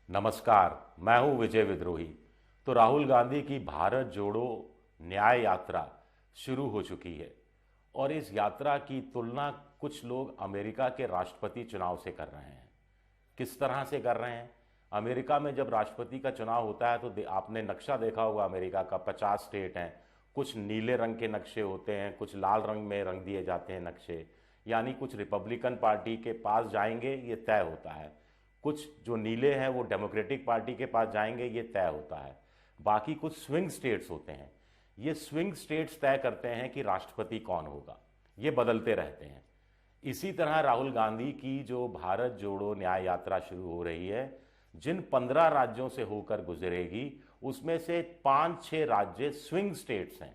नमस्कार। मैं हूं विजय विद्रोही। तो राहुल गांधी की भारत जोड़ो न्याय यात्रा शुरू हो चुकी है और इस यात्रा की तुलना कुछ लोग अमेरिका के राष्ट्रपति चुनाव से कर रहे हैं। किस तरह से कर रहे हैं? अमेरिका में जब राष्ट्रपति का चुनाव होता है तो आपने नक्शा देखा होगा। अमेरिका का 50 स्टेट हैं। कुछ नीले रंग के नक्शे होते हैं, कुछ लाल रंग में रंग दिए जाते हैं नक्शे। यानी कुछ रिपब्लिकन पार्टी के पास जाएंगे, ये तय होता है। कुछ जो नीले हैं वो डेमोक्रेटिक पार्टी के पास जाएंगे, ये तय होता है। बाकी कुछ स्विंग स्टेट्स होते हैं। ये स्विंग स्टेट्स तय करते हैं कि राष्ट्रपति कौन होगा। ये बदलते रहते हैं। इसी तरह राहुल गांधी की जो भारत जोड़ो न्याय यात्रा शुरू हो रही है, जिन 15 राज्यों से होकर गुजरेगी उसमें से 5-6 राज्य स्विंग स्टेट्स हैं।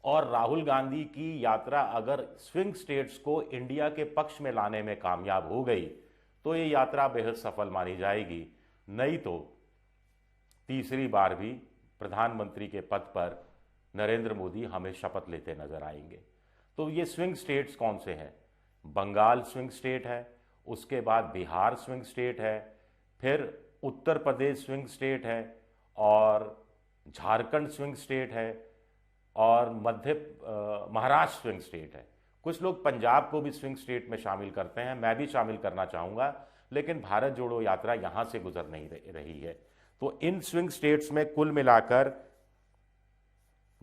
और राहुल गांधी की यात्रा अगर स्विंग स्टेट्स को इंडिया के पक्ष में लाने में कामयाब हो गई तो ये यात्रा बेहद सफल मानी जाएगी। नहीं तो तीसरी बार भी प्रधानमंत्री के पद पर नरेंद्र मोदी हमें शपथ लेते नजर आएंगे। तो ये स्विंग स्टेट्स कौन से हैं? बंगाल स्विंग स्टेट है, उसके बाद बिहार स्विंग स्टेट है, फिर उत्तर प्रदेश स्विंग स्टेट है, और झारखंड स्विंग स्टेट है, और महाराष्ट्र स्विंग स्टेट है। कुछ लोग पंजाब को भी स्विंग स्टेट में शामिल करते हैं, मैं भी शामिल करना चाहूँगा, लेकिन भारत जोड़ो यात्रा यहाँ से गुजर नहीं रही है। तो इन स्विंग स्टेट्स में कुल मिलाकर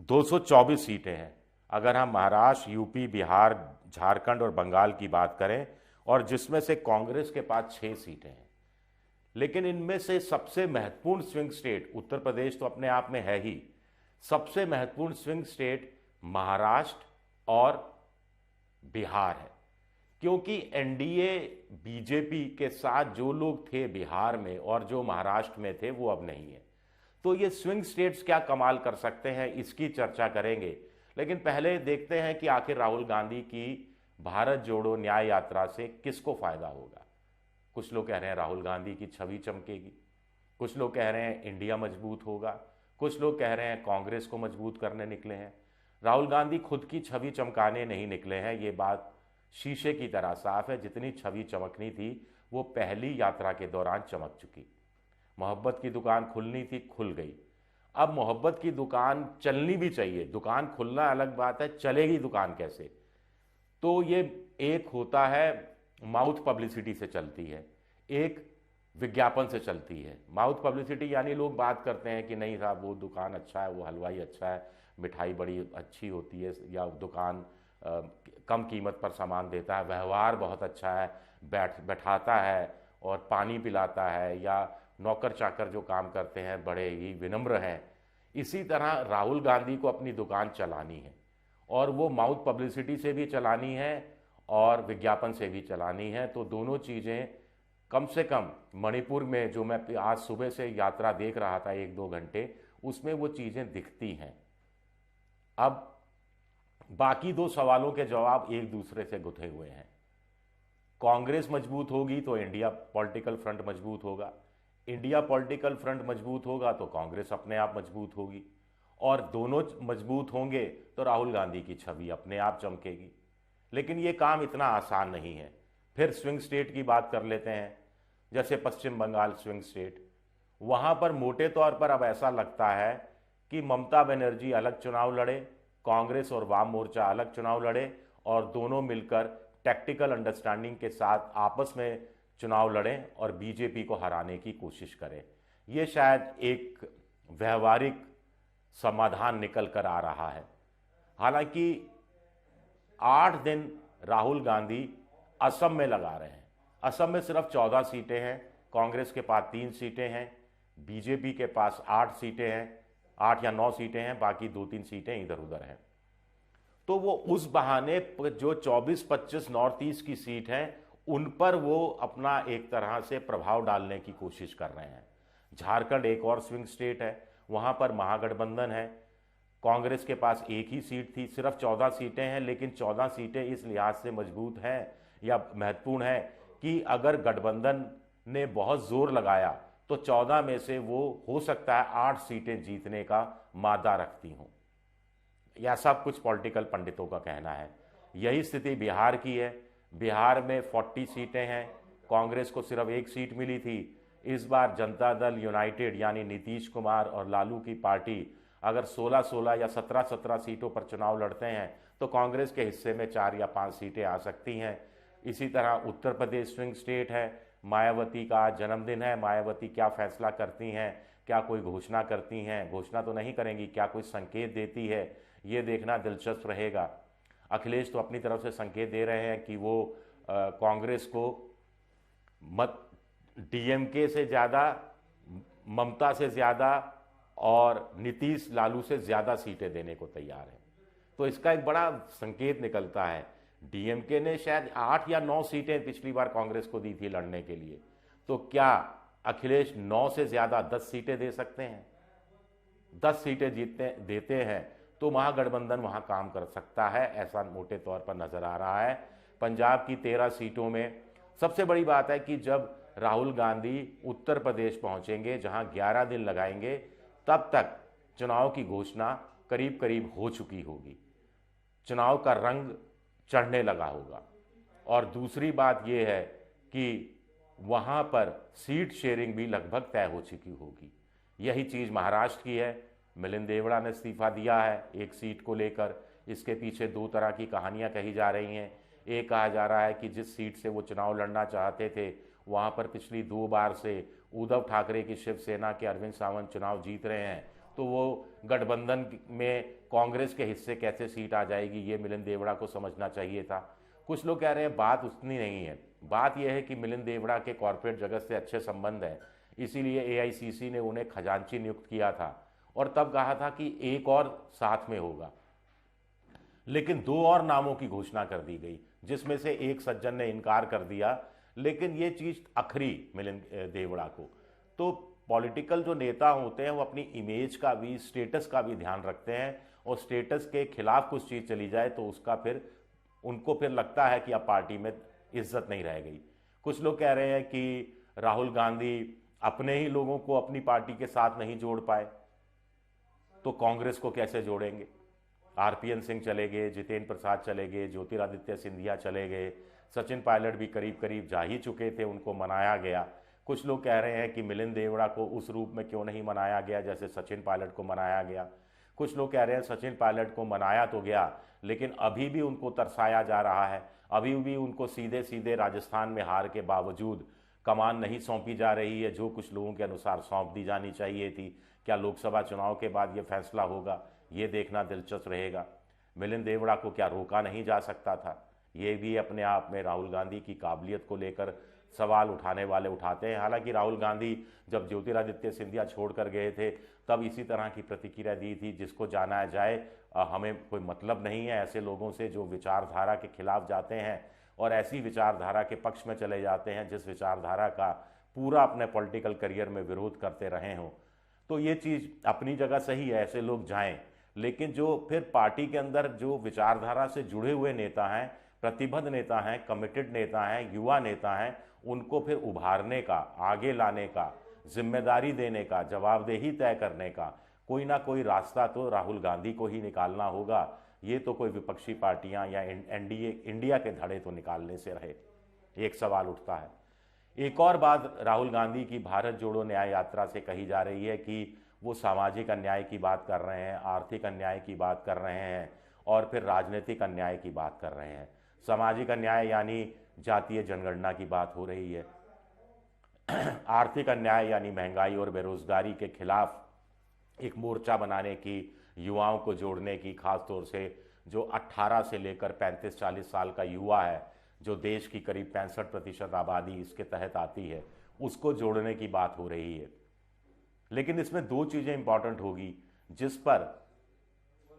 224 सीटें हैं। अगर हम महाराष्ट्र, यूपी, बिहार, झारखंड और बंगाल की बात करें, और जिसमें से कांग्रेस के पास 6 सीटें हैं। लेकिन इनमें से सबसे महत्वपूर्ण स्विंग स्टेट, उत्तर प्रदेश तो अपने आप में है ही, सबसे महत्वपूर्ण स्विंग स्टेट महाराष्ट्र और बिहार है। क्योंकि एनडीए बीजेपी के साथ जो लोग थे बिहार में और जो महाराष्ट्र में थे वो अब नहीं है। तो ये स्विंग स्टेट्स क्या कमाल कर सकते हैं, इसकी चर्चा करेंगे। लेकिन पहले देखते हैं कि आखिर राहुल गांधी की भारत जोड़ो न्याय यात्रा से किसको फायदा होगा। कुछ लोग कह रहे हैं राहुल गांधी की छवि चमकेगी, कुछ लोग कह रहे हैं इंडिया मजबूत होगा, कुछ लोग कह रहे हैं कांग्रेस को मजबूत करने निकले हैं। राहुल गांधी खुद की छवि चमकाने नहीं निकले हैं, ये बात शीशे की तरह साफ है। जितनी छवि चमकनी थी वो पहली यात्रा के दौरान चमक चुकी। मोहब्बत की दुकान खुलनी थी, खुल गई। अब मोहब्बत की दुकान चलनी भी चाहिए। दुकान खुलना अलग बात है, चलेगी दुकान कैसे? तो ये एक होता है माउथ पब्लिसिटी से चलती है, एक विज्ञापन से चलती है। माउथ पब्लिसिटी यानी लोग बात करते हैं कि नहीं साहब वो दुकान अच्छा है, वो हलवाई अच्छा है, मिठाई बड़ी अच्छी होती है, या दुकान कम कीमत पर सामान देता है, व्यवहार बहुत अच्छा है, बैठाता है और पानी पिलाता है, या नौकर चाकर जो काम करते हैं बड़े ही विनम्र हैं। इसी तरह राहुल गांधी को अपनी दुकान चलानी है, और वो माउथ पब्लिसिटी से भी चलानी है और विज्ञापन से भी चलानी है। तो दोनों चीज़ें कम से कम मणिपुर में जो मैं आज सुबह से यात्रा देख रहा था 1-2 घंटे, उसमें वो चीज़ें दिखती हैं। अब बाकी 2 सवालों के जवाब एक दूसरे से गुथे हुए हैं। कांग्रेस मजबूत होगी तो इंडिया पॉलिटिकल फ्रंट मजबूत होगा, इंडिया पॉलिटिकल फ्रंट मजबूत होगा तो कांग्रेस अपने आप मजबूत होगी, और दोनों मजबूत होंगे तो राहुल गांधी की छवि अपने आप चमकेगी। लेकिन ये काम इतना आसान नहीं है। फिर स्विंग स्टेट की बात कर लेते हैं, जैसे पश्चिम बंगाल स्विंग स्टेट। वहाँ पर मोटे तौर पर अब ऐसा लगता है कि ममता बनर्जी अलग चुनाव लड़े, कांग्रेस और वाम मोर्चा अलग चुनाव लड़े, और दोनों मिलकर टैक्टिकल अंडरस्टैंडिंग के साथ आपस में चुनाव लड़ें और बीजेपी को हराने की कोशिश करें। ये शायद एक व्यवहारिक समाधान निकल कर आ रहा है। हालांकि 8 दिन राहुल गांधी असम में लगा रहे हैं। असम में सिर्फ 14 सीटें हैं, कांग्रेस के पास 3 सीटें हैं, बीजेपी के पास 8 सीटें हैं, 8 या 9 सीटें हैं, बाकी 2-3 सीटें इधर उधर हैं। तो वो उस बहाने जो 24-25 नॉर्थ ईस्ट की सीट हैं उन पर वो अपना एक तरह से प्रभाव डालने की कोशिश कर रहे हैं। झारखंड एक और स्विंग स्टेट है, वहाँ पर महागठबंधन है। कांग्रेस के पास एक ही सीट थी, सिर्फ 14 सीटें हैं, लेकिन 14 सीटें इस लिहाज से मजबूत हैं या महत्वपूर्ण है कि अगर गठबंधन ने बहुत जोर लगाया तो 14 में से वो हो सकता है 8 सीटें जीतने का मादा रखती हों। ऐसा कुछ पॉलिटिकल पंडितों का कहना है। यही स्थिति बिहार की है। बिहार में 40 सीटें हैं, कांग्रेस को सिर्फ 1 सीट मिली थी, इस बार जनता दल यूनाइटेड यानी नीतीश कुमार और लालू की पार्टी अगर 16-16 या 17-17 सीटों पर चुनाव लड़ते हैं तो कांग्रेस के हिस्से में 4 या 5 सीटें आ सकती हैं। इसी तरह उत्तर प्रदेश स्विंग स्टेट है, मायावती का जन्मदिन है, मायावती क्या फैसला करती हैं, क्या कोई घोषणा करती हैं, घोषणा तो नहीं करेंगी, क्या कोई संकेत देती है, ये देखना दिलचस्प रहेगा। अखिलेश तो अपनी तरफ से संकेत दे रहे हैं कि वो कांग्रेस को मत डीएमके से ज़्यादा, ममता से ज़्यादा और नीतीश लालू से ज़्यादा सीटें देने को तैयार है। तो इसका एक बड़ा संकेत निकलता है। डीएमके ने शायद 8 या 9 सीटें पिछली बार कांग्रेस को दी थी लड़ने के लिए, तो क्या अखिलेश 9 से ज़्यादा 10 सीटें दे सकते हैं? 10 सीटें जीतते देते हैं तो महागठबंधन वहां काम कर सकता है, ऐसा मोटे तौर पर नजर आ रहा है। पंजाब की 13 सीटों में सबसे बड़ी बात है कि जब राहुल गांधी उत्तर प्रदेश पहुंचेंगे, जहां 11 दिन लगाएंगे, तब तक चुनाव की घोषणा करीब करीब हो चुकी होगी, चुनाव का रंग चढ़ने लगा होगा। और दूसरी बात यह है कि वहां पर सीट शेयरिंग भी लगभग तय हो चुकी होगी। यही चीज़ महाराष्ट्र की है। मिलिंद देवड़ा ने इस्तीफा दिया है एक सीट को लेकर। इसके पीछे 2 तरह की कहानियां कही जा रही हैं। एक कहा जा रहा है कि जिस सीट से वो चुनाव लड़ना चाहते थे वहां पर पिछली 2 बार से उद्धव ठाकरे की शिवसेना के अरविंद सावंत चुनाव जीत रहे हैं, तो वो गठबंधन में कांग्रेस के हिस्से कैसे सीट आ जाएगी, ये मिलिंद देवड़ा को समझना चाहिए था। कुछ लोग कह रहे हैं बात उतनी नहीं है। बात यह है कि मिलिंद देवड़ा के कॉर्पोरेट जगत से अच्छे संबंध हैं, इसीलिए एआईसीसी ने उन्हें खजांची नियुक्त किया था और तब कहा था कि एक और साथ में होगा। लेकिन 2 और नामों की घोषणा कर दी गई, जिसमें से एक सज्जन ने इनकार कर दिया, लेकिन ये चीज़ अखरी मिलिंद देवड़ा को। तो पॉलिटिकल जो नेता होते हैं वो अपनी इमेज का भी, स्टेटस का भी ध्यान रखते हैं, और स्टेटस के खिलाफ कुछ चीज़ चली जाए तो उसका फिर उनको फिर लगता है कि अब पार्टी में इज्जत नहीं रह गई। कुछ लोग कह रहे हैं कि राहुल गांधी अपने ही लोगों को अपनी पार्टी के साथ नहीं जोड़ पाए तो कांग्रेस को कैसे जोड़ेंगे। आरपीएन सिंह चले गए, जितेंद्र प्रसाद चले गए, ज्योतिरादित्य सिंधिया चले गए, सचिन पायलट भी करीब करीब जा ही चुके थे, उनको मनाया गया। कुछ लोग कह रहे हैं कि मिलिंद देवड़ा को उस रूप में क्यों नहीं मनाया गया जैसे सचिन पायलट को मनाया गया। कुछ लोग कह रहे हैं सचिन पायलट को मनाया तो गया, लेकिन अभी भी उनको तरसाया जा रहा है, अभी भी उनको सीधे सीधे राजस्थान में हार के बावजूद कमान नहीं सौंपी जा रही है, जो कुछ लोगों के अनुसार सौंप दी जानी चाहिए थी। क्या लोकसभा चुनाव के बाद ये फैसला होगा, ये देखना दिलचस्प रहेगा। मिलिंद देवड़ा को क्या रोका नहीं जा सकता था, ये भी अपने आप में राहुल गांधी की काबिलियत को लेकर सवाल उठाने वाले उठाते हैं। हालांकि राहुल गांधी जब ज्योतिरादित्य सिंधिया छोड़कर गए थे तब इसी तरह की प्रतिक्रिया दी थी, जिसको जाना जाए, हमें कोई मतलब नहीं है ऐसे लोगों से जो विचारधारा के खिलाफ जाते हैं और ऐसी विचारधारा के पक्ष में चले जाते हैं जिस विचारधारा का पूरा अपने पॉलिटिकल करियर में विरोध करते रहे हों। तो ये चीज़ अपनी जगह सही है, ऐसे लोग जाएं, लेकिन जो फिर पार्टी के अंदर जो विचारधारा से जुड़े हुए नेता हैं, प्रतिबद्ध नेता हैं, कमिटेड नेता हैं, युवा नेता हैं, उनको फिर उभारने का, आगे लाने का, जिम्मेदारी देने का, जवाबदेही तय करने का कोई ना कोई रास्ता तो राहुल गांधी को ही निकालना होगा। ये तो कोई विपक्षी पार्टियां या एनडीए इंडिया के धड़े तो निकालने से रहे। एक सवाल उठता है। एक और बात राहुल गांधी की भारत जोड़ो न्याय यात्रा से कही जा रही है कि वो सामाजिक अन्याय की बात कर रहे हैं, आर्थिक अन्याय की बात कर रहे हैं और फिर राजनीतिक अन्याय की बात कर रहे हैं। सामाजिक अन्याय यानी जातीय जनगणना की बात हो रही है। आर्थिक अन्याय यानी महंगाई और बेरोजगारी के खिलाफ एक मोर्चा बनाने की, युवाओं को जोड़ने की, खासतौर से जो 18 से लेकर 35-40 साल का युवा है, जो देश की करीब 65% आबादी इसके तहत आती है, उसको जोड़ने की बात हो रही है। लेकिन इसमें 2 चीज़ें इंपॉर्टेंट होगी जिस पर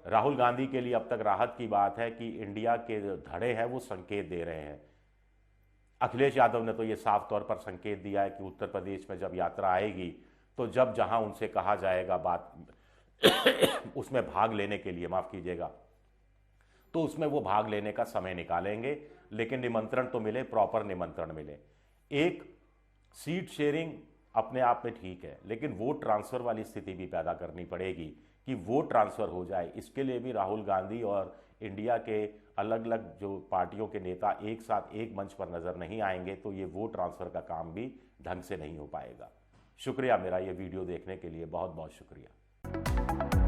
राहुल गांधी के लिए अब तक राहत की बात है कि इंडिया के धड़े हैं वो संकेत दे रहे हैं। अखिलेश यादव ने तो ये साफ तौर पर संकेत दिया है कि उत्तर प्रदेश में जब यात्रा आएगी तो जब जहां उनसे कहा जाएगा बात उसमें भाग लेने के लिए, माफ कीजिएगा, तो उसमें वो भाग लेने का समय निकालेंगे। लेकिन निमंत्रण तो मिले, प्रॉपर निमंत्रण मिले। एक सीट शेयरिंग अपने आप में ठीक है, लेकिन वोट ट्रांसफर वाली स्थिति भी पैदा करनी पड़ेगी कि वोट ट्रांसफर हो जाए। इसके लिए भी राहुल गांधी और इंडिया के अलग अलग जो पार्टियों के नेता एक साथ एक मंच पर नजर नहीं आएंगे तो ये वोट ट्रांसफर का काम भी ढंग से नहीं हो पाएगा। शुक्रिया, मेरा ये वीडियो देखने के लिए बहुत बहुत शुक्रिया।